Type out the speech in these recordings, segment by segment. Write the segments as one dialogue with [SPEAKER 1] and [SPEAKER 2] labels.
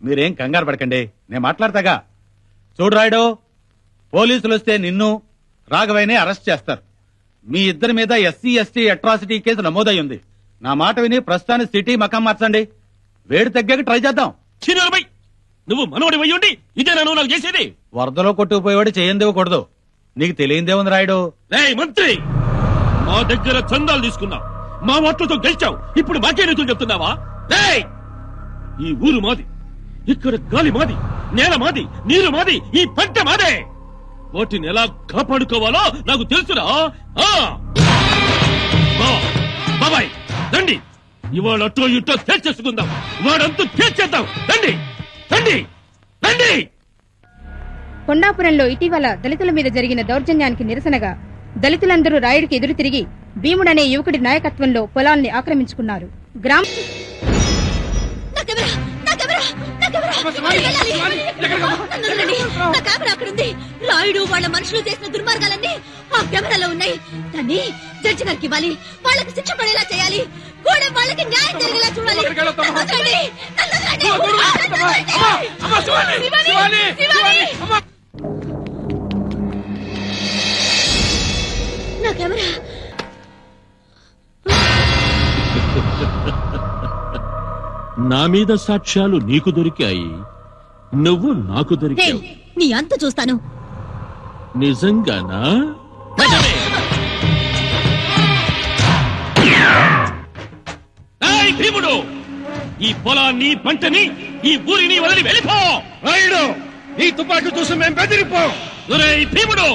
[SPEAKER 1] మీరేం కంగారు పడకండి, నేను మాట్లాడతాగా. చూడు రాయుడు, పోలీసులు వస్తే నిన్ను రాఘవయ్యని అరెస్ట్ చేస్తారు. మీ ఇద్దరి మీద SC ST అట్రాసిటీ కేసు నమోదై ఉంది. నా మాట విని ప్రస్తుతానికి సిటీ మకం మార్చండి. వేడి తగ్గాక ట్రై చేద్దాం.
[SPEAKER 2] నువ్వు మనోడి వయ్యుండి ఇదేనా నువ్వు నాకు చేసేది?
[SPEAKER 1] వరదలో కొట్టుకుపోయేవాడు చేయందివ్వకూడదు. నీకు తెలియందేముంది రాయుడు.
[SPEAKER 2] మంత్రి, మా దగ్గర చందాలు తీసుకున్నావు, మా ఓట్లతో గెలిచావు, ఇప్పుడు మాకే నీతులు చెప్తున్నావా? ఈ ఊరు మాది, ఇక్కడ గాలి మాది, నేల మాది, నీరు మాది, ఈ పంట మాదే. వాటిని ఎలా కాపాడుకోవాలో నాకు తెలుసురా. బాబాయ్ రండి, ఇవాళ అటో ఇటో తేల్చేసుకుందాం, వాడంతా తేల్చేద్దాం. రండి రండి రండి.
[SPEAKER 3] కొండాపురంలో ఇటీవల దళితుల మీద జరిగిన దౌర్జన్యానికి నిరసనగా దళితులందరూ రాయుడికి ఎదురు తిరిగి భీముడనే యువకుడి నాయకత్వంలో పొలాల్ని ఆక్రమించుకున్నారు.
[SPEAKER 4] రాయుడు వాళ్ళ మనుషులు చేసిన దుర్మార్గాలన్నీ ఆ కెమెరాలో ఉన్నాయి. దాన్ని జడ్జి గారికి ఇవ్వాలి, వాళ్ళకి శిక్ష పడేలా చేయాలి, కూడా వాళ్ళకి న్యాయం జరిగేలా చూడాలి. నా కెమెరా
[SPEAKER 2] నా మీద సాక్ష్యాలు నీకు దొరికాయి, నువ్వు నాకు దొరికావు.
[SPEAKER 4] నీ అంత చూస్తాను.
[SPEAKER 2] నిజంగానా? భీముడు, ఈ పొలాన్ని పంటని ఈ ఊరిని వదిలి వెళ్ళిపో.
[SPEAKER 5] రాయుడు, ఈ తుపాకు చూసి మేము బెదిరిపోం.
[SPEAKER 2] భీముడు,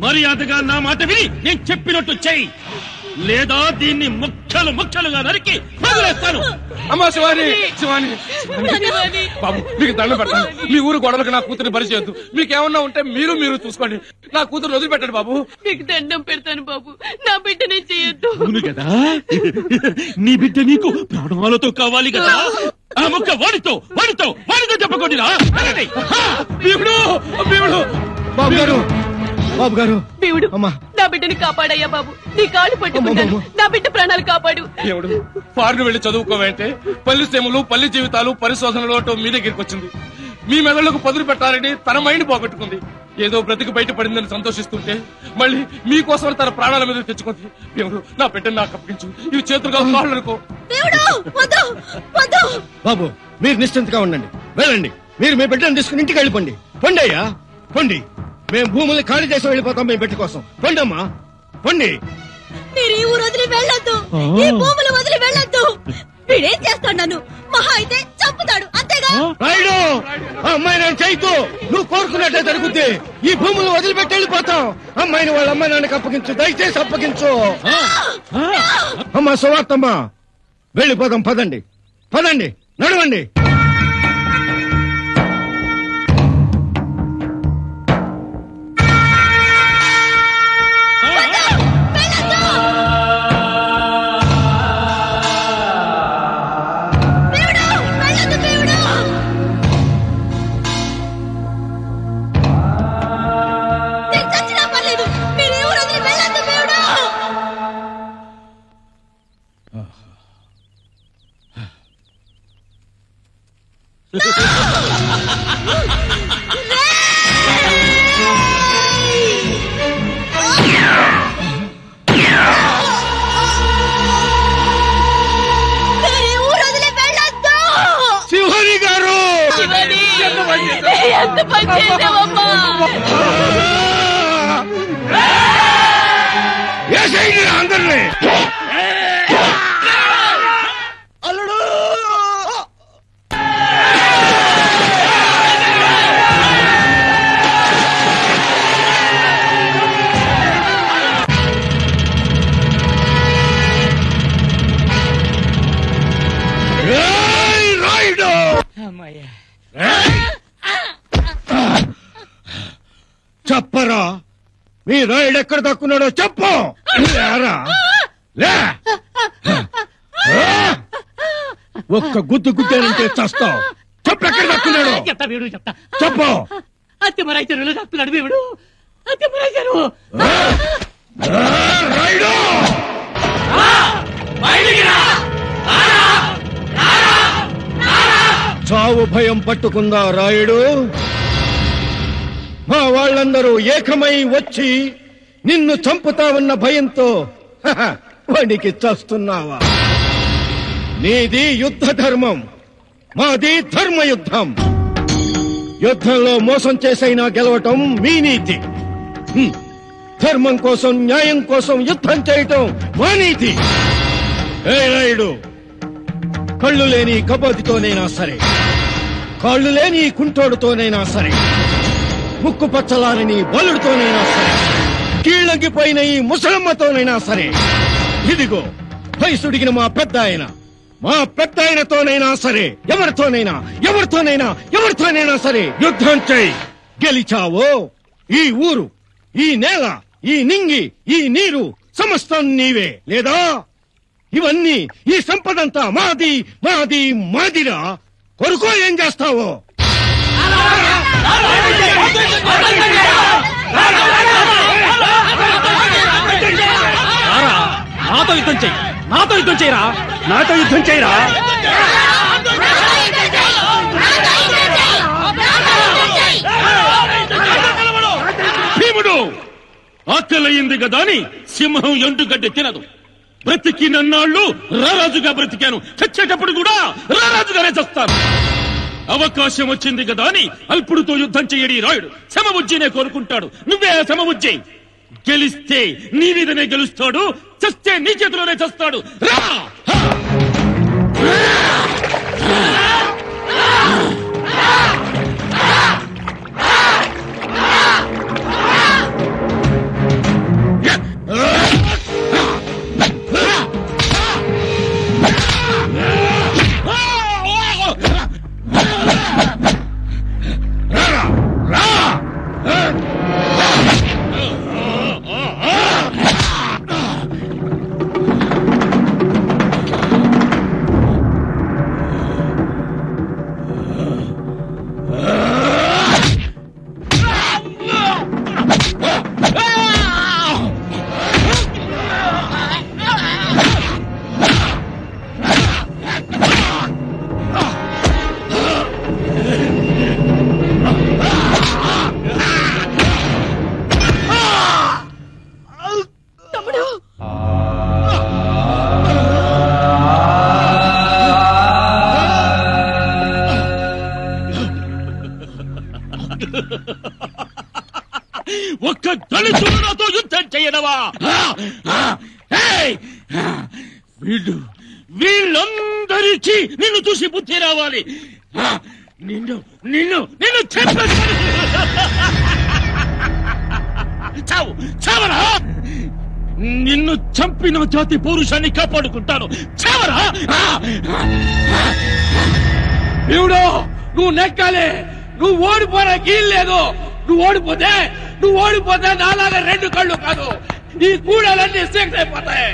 [SPEAKER 2] మర్యాదగా నా మాట విని నేను చెప్పినట్టు చెయ్యి, లేదా దీన్ని ముక్కలు ముక్కలుగా నరికి వదిలేస్తాను.
[SPEAKER 5] అమ్మా శివాని, శివాని బాబు మీకు దండం పెడతాను. మీ ఊరు గొడవలకు నా కూతురు బలి చేయొద్దు. మీకేమన్నా ఉంటే మీరు చూసుకోండి. నా కూతురు వదిలిపెట్టండి బాబు.
[SPEAKER 6] మీకు దండం పెడతాను బాబు, నా బిడ్డనే చేయొద్దు.
[SPEAKER 2] అవును కదా, నీ బిడ్డ నీకు ప్రాణాలతో కావాలి కదా. ఆ ముక్క వాడితో చెప్పకుండా
[SPEAKER 5] బాబు గారు, బాబు గారు,
[SPEAKER 6] దేవుడు నా బిడ్డని కాపాడయ్యా బాబు, నీ కాళ్ళు పట్టుకుంటాను, నా బిడ్డ ప్రాణాలు కాపాడు.
[SPEAKER 5] దేవుడు, ఫారెన్ వెళ్లి చదువుకోవంటే పల్లి సేమలు, పల్లి జీవితాలు, పరిశోధనలు మీ దగ్గరికి వచ్చింది. మీ మెదళ్లకు పదులు పెట్టాలని తన మైండ్ పోగొట్టుకుంది. ఏదో బ్రతికి బయటపడిందని సంతోషిస్తుంటే మళ్ళీ మీకోసం తన ప్రాణాల మీద తెచ్చుకుంది. దేవుడు, నా బిడ్డని నాకు అప్పగించు. ఇవి చేతులుగా కాళ్ళు అనుకో.
[SPEAKER 7] బాబు, మీరు నిశ్చింతగా ఉండండి, వెళ్ళండి. మీరు మీ బిడ్డను తీసుకుని ఇంటికి వెళ్ళిపోండి. పొండి అయ్యా, పొండి. మేము భూముల్ని ఖాళీ చేసి వెళ్ళిపోతాం మీ బిడ్డ కోసం. పొండమ్మా, పొండి.
[SPEAKER 4] మీరు ఈ ఊరు వదిలి వెళ్ళొద్దు, ఈ భూములు వదిలి వెళ్ళొద్దు. వీడేం చేస్తాడు? మహా అయితే చంపుతాడు, అంతేగా.
[SPEAKER 7] రాయుడు, ఆ అమ్మాయి నేను చేయొద్దు. నువ్వు కోరుకున్నట్టే జరుగుద్ది. ఈ భూములు వదిలిపెట్టి వెళ్ళిపోతాం. అమ్మాయిని వాళ్ళ అమ్మాయి నాన్నకి అప్పగించు, దయచేసి అప్పగించు. అమ్మా సువార్తమ్మా, వెళ్ళిపోదాం. పదండి, పదండి, నడవండి. అందరినీ అల్లుడు రాయుడు, చెప్పరా మీ రాయుడు ఎక్కడ దక్కున్నాడో చెప్పు. ఒక్క గుద్దు గుద్దానంటే చస్తావు. చెప్పు, ఎక్కడ దక్కున్నాడు చెప్పు.
[SPEAKER 6] అత్తిమరాయి చెరువులో దక్కున్నాడు దేవుడు, అత్తిమరాయి చెరువు.
[SPEAKER 7] రాయుడు, చావు భయం పట్టుకుందా రాయుడు? మా వాళ్ళందరూ ఏకమై వచ్చి నిన్ను చంపుతావన్న భయంతో వాడికి చస్తున్నావా? నీది యుద్ధ ధర్మం, మాది ధర్మయుద్ధం. యుద్ధంలో మోసం చేసైనా గెలవటం మీ నీతి. ధర్మం కోసం, న్యాయం కోసం యుద్ధం చేయటం మా నీతి. ఏ రాయుడు, కళ్ళు లేని కబోదితోనైనా సరే, కాళ్ళు లేని కుంటోడుతోనైనా సరే, ముక్కు పచ్చలారని బలుడితోనైనా సరే, కీళ్ళగిపోయిన ఈ ముసలమ్మతోనైనా సరే, ఇదిగో వయసుడిగిన మా పెద్ద ఆయనతోనైనా సరే, ఎవరితోనైనా సరే యుద్ధం చేయి. గెలిచావో ఈ ఊరు, ఈ నేల, ఈ నింగి, ఈ నీరు సమస్తం నీవే. లేదా ఇవన్నీ, ఈ సంపదంతా మాది మాది మాదిరా. కొరుకో ఏం చేస్తావో.
[SPEAKER 2] నాతో యుద్ధం చెయ్యి, నాతో యుద్ధం చేయరా, నాతో యుద్ధం చేయరా. భీముడు ఆకలయ్యింది కదా అని సింహం ఎండుగడ్డి తినదు. బ్రతికినన్నాళ్ళు రారాజుగా బ్రతికాను, చచ్చేటప్పుడు కూడా రారాజుగానే చస్తాను. అవకాశం వచ్చింది కదా అని అల్పుడితో యుద్ధం చెయ్యడి రాయుడు. సమబుజ్జినే కోరుకుంటాడు. నువ్వే సమబుజ్జి. గెలిస్తే నీ మీదనే గెలుస్తాడు, చస్తే నీ చేతిలోనే చస్తాడు. రా! ఒక్క దళితుడు నాతో యుద్ధం చేయడవా? వీళ్ళందరికీ నిన్ను చూసి బుద్ధి రావాలి. నిన్ను నిన్ను నిన్ను చావు చావరా. నిన్ను చంపిన జాతి పౌరుషాన్ని కాపాడుకుంటాను. చావరా.
[SPEAKER 5] భీముడు, నువ్వు నెక్కాలి. నువ్వు ఓడిపోరా గీల్లేదు. నువ్వు ఓడిపోతే నాలాగా రెండు కళ్ళు కాదు, నీ గూడాలన్నీ సెక్ట్ అయిపోతాయి.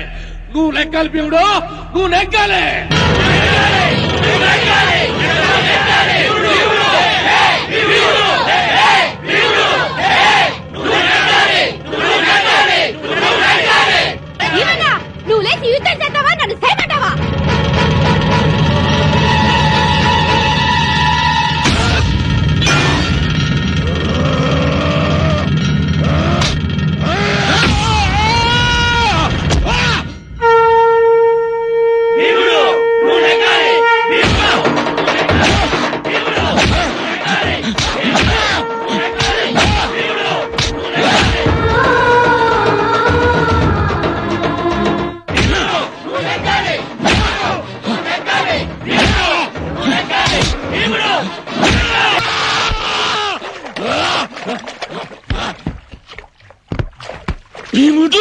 [SPEAKER 5] నువ్వు నెక్కాలి భీముడు, నువ్వు నెక్కాలి.
[SPEAKER 4] నువ్వు లేచి యుద్ధం చేస్తావా, నన్ను చేయమంటావా?
[SPEAKER 2] భీముడు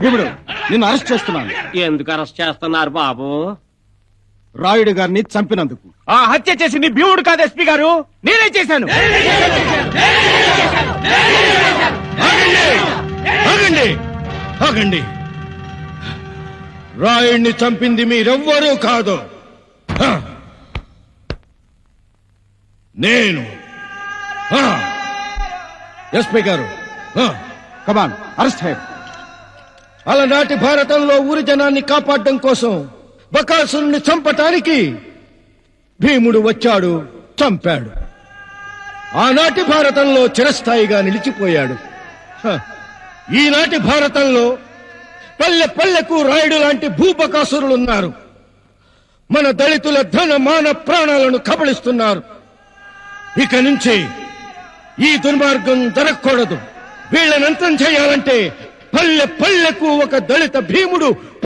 [SPEAKER 7] భీముడు, నిన్ను అరెస్ట్ చేస్తున్నాను.
[SPEAKER 8] ఎందుకు అరెస్ట్ చేస్తున్నారు బాబు?
[SPEAKER 7] రాయుడు గారిని చంపినందుకు.
[SPEAKER 8] ఆ హత్య చేసింది భీముడు కాదు ఎస్పీ గారు, నేనే చేశాను.
[SPEAKER 7] ఆగండి, ఆగండి. రాయుణ్ణి చంపింది మీరెవ్వరూ కాదు, హ! నేను. ఎస్పీ గారు,
[SPEAKER 8] కమాన్ అరెస్ట్ హై.
[SPEAKER 7] అలనాటి భారతంలో ఊరి జనాన్ని కాపాడడం కోసం బకాసురుణ్ణి చంపటానికి భీముడు వచ్చాడు, చంపాడు. ఆనాటి భారతంలో చిరస్థాయిగా నిలిచిపోయాడు. ఈనాటి భారతంలో పల్లె పల్లెకు రాయుడు లాంటి భూబకాసురులున్నారు. మన దళితుల ధన మాన ప్రాణాలను కబళిస్తున్నారు. ఇక నుంచి ఈ దుర్మార్గం జరగకూడదు. వీళ్ళనంతం చేయాలంటే పల్లె పల్లెకు ఒక దళిత భీముడు